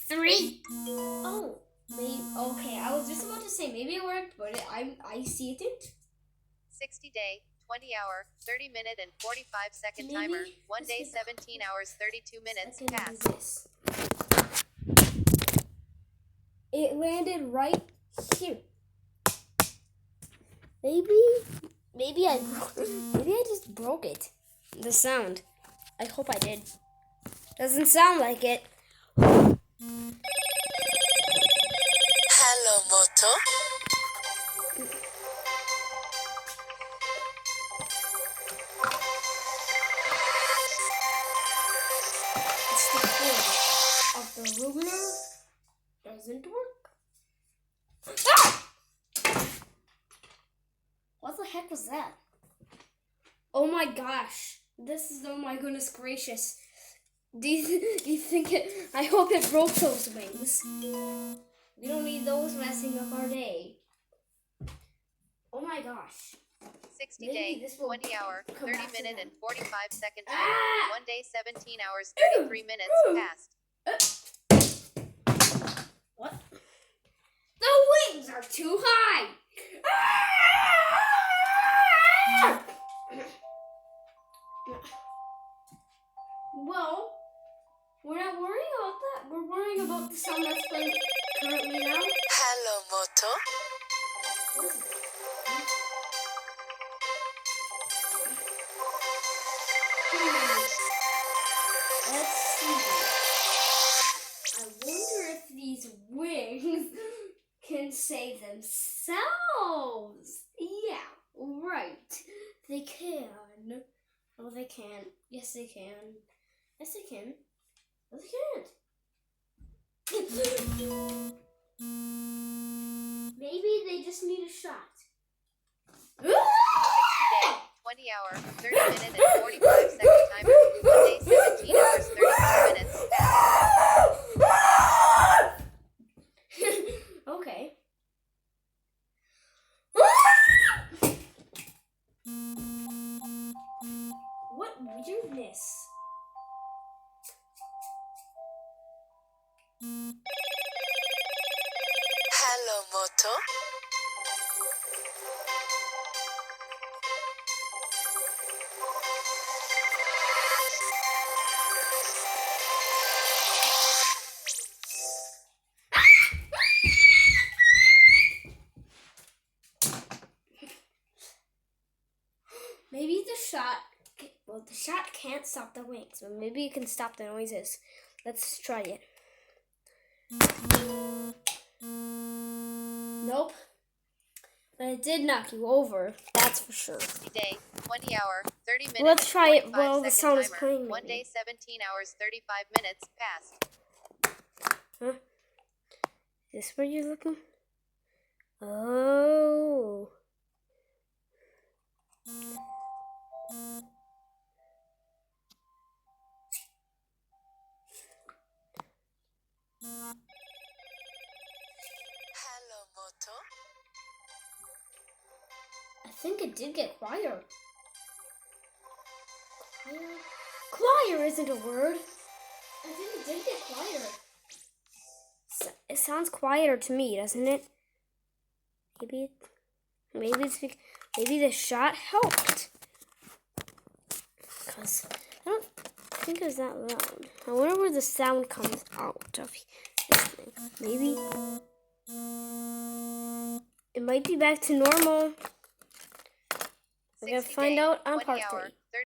3. Oh, maybe. Okay, I was just about to say maybe it worked, but I see it didn't. 60-day, 20-hour, 30-minute, and 45-second Maybe timer. 1 let's day, get 17 hours, 32 minutes. I can Pass. do this. It landed right here. Maybe I just broke it. The sound. I hope I did. Doesn't sound like it. Hello, Moto. It's the cord of the ruler. Doesn't work. Ah! What the heck was that? Oh my gosh. Oh my goodness gracious. Do you think I hope it broke those wings. We don't need those messing up our day. Oh my gosh. 60-day, 20-hour, come back to 30-minute, them. and 45-second timer. Ah! 1 day, 17 hours, 33 minutes. Passed. What? The wings are too high. Ah! Well, we're not worrying about that. We're worrying about the sound that's playing currently now. Hello, Moto. What is it? Let's see. I wonder if these wings can save themselves. Yeah, right. They can. Oh, they can. Yes, they can. Yes, they can. No, they can't. Maybe they just need a shot. 60-day, 20-hour, 30-minute, and 45-second timer. 1 day, 17 hours, 33 minutes. Okay. What weirdness. Hello, Moto. Maybe the shot can't stop the wings, but maybe it can stop the noises. Let's try it. Nope. But it did knock you over, that's for sure. 60-day, 20-hour, 30-minute, Let's try it while the 45-second sound is timer. playing. 1 day, 17 hours, 35 minutes. Passed. Huh? Is this where you're looking? Oh. Hello, Moto. I think it did get quieter. Quieter isn't a word. I think it did get quieter. It sounds quieter to me, doesn't it? Maybe the shot helped. Cause I don't think it was that loud. I wonder where the sound comes out of this thing. Maybe it might be back to normal. We're gonna find out on part 3.